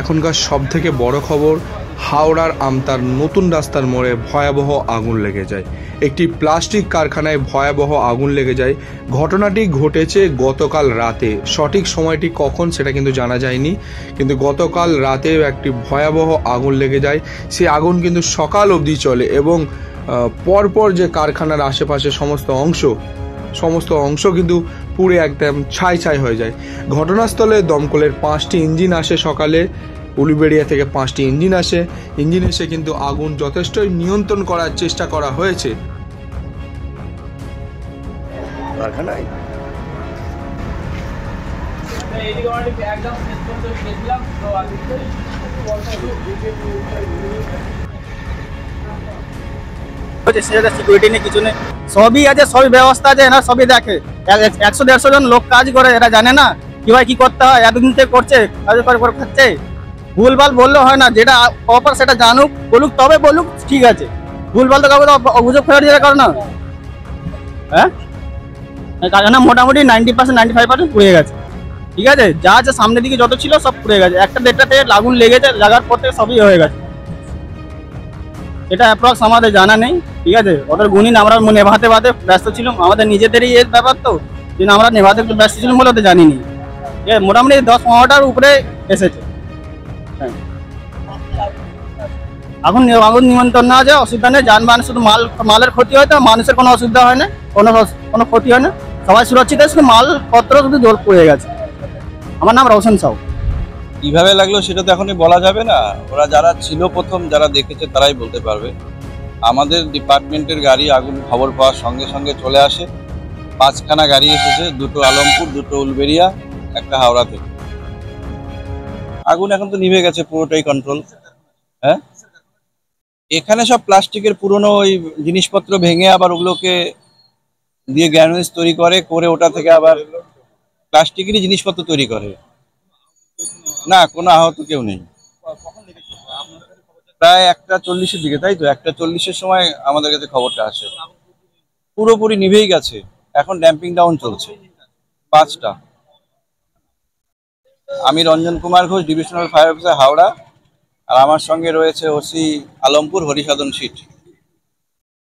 এখনকার সবথেকে বড় খবর, হাওড়ার আমতার নতুন রাস্তার মোড়ে ভয়াবহ আগুন লেগে যায়। একটি প্লাস্টিক কারখানায় ভয়াবহ আগুন লেগে যায়। ঘটনাটি ঘটেছে গতকাল রাতে। সঠিক সময়টি কখন সেটা কিন্তু জানা যায়নি, কিন্তু গতকাল রাতে একটি ভয়াবহ আগুন লেগে যায়। সেই আগুন কিন্তু সকাল অবধি চলে এবং পরপর যে কারখানার আশেপাশে সমস্ত অংশ কিন্তু পুড়ে একদম ছাই ছাই হয়ে যায়। ঘটনাস্থলে দমকলের 5টি ইঞ্জিন আসে। সকালে উলুবেড়িয়া থেকে 5টি ইঞ্জিন আসে। ইঞ্জিন এসে কিন্তু আগুন যথেষ্টই নিয়ন্ত্রণ করার চেষ্টা করা হয়েছে। সিকিউরিটি নেই, কিছু নেই, সবই আছে, সবই ব্যবস্থা আছে, এরা সবই দেখে। 100-150 জন লোক কাজ করে, এরা জানে না কিভাবে কি করতে হয়? এতদিন থেকে করছে, কাজ করে খাচ্ছে। ভুলভাল বললে হয় না, যেটা প্রপার সেটা জানুক, বলুক, তবে বলুক, ঠিক আছে। ভুলভাল তো কাউকে অভিযোগ ফেরার যেটা কারণ না, হ্যাঁ, কারণ মোটামুটি 90% 95% পুড়ে গেছে। ঠিক আছে, যা আছে সামনের দিকে যত ছিল সব পুড়ে গেছে। 1টা-1.5টা থেকে আগুন লেগেছে, লাগার পর থেকে সবই হয়ে গেছে। এটা অ্যাপ্রক্স আমাদের জানা নেই। ঠিক আছে, ওদের গুণিন আমরা নেভাতে ব্যস্ত ছিলাম, আমাদের নিজেদেরই এর ব্যাপার, তো কিন্তু আমরা নেভাতে একটু ব্যস্ত ছিলাম বলে ওদের জানিনি। মোটামুটি 10-15টার উপরে এসেছে। হ্যাঁ, আগুন নিমন্ত্রণ না যায়, অসুবিধা নেই। যানবাহন শুধু মালের ক্ষতি হয়, তো মানুষের কোনো অসুবিধা হয় না, কোনো ক্ষতি হয় না, সবাই সুরক্ষিত। শুধু মালপত্র শুধু জল পড়ে গেছে। আমার নাম রওশন সাউ। কিভাবে লাগলো সেটা তো এখনই বলা যাবে না, ওরা যারা ছিল প্রথম, যারা দেখেছে তারাই বলতে পারবে। আমাদের ডিপার্টমেন্টের গাড়ি আগুন খবর পাওয়ার সঙ্গে সঙ্গে চলে আসে। 5খানা গাড়ি এসেছে, 2টো আলমপুর, 2টো উলবেড়িয়া, 1টা হাওড়া থেকে। আগুন এখন তো নিভে গেছে, পুরোটাই কন্ট্রোল। হ্যাঁ, এখানে সব প্লাস্টিকের পুরনো ওই জিনিসপত্র ভেঙে আবার ওগুলোকে দিয়ে গ্যানুয়েজ তৈরি করে ওটা থেকে আবার প্লাস্টিকেরই জিনিসপত্র তৈরি করে। না, কোনো আহত কেউ নেই। প্রায় 1টা 40-এর দিকে, তাই তো 1টা 40-এর সময় আমাদের কাছে খবরটা আসে। পুরোপুরি নিভেই গেছে, এখন ড্যাম্পিং ডাউন চলছে 5টা। আমি Ranjan Kumar Ghosh, divisional fire officer Howrah, আর আমার সঙ্গে রয়েছে ওসি আলমপুর হরিসাধন সিট।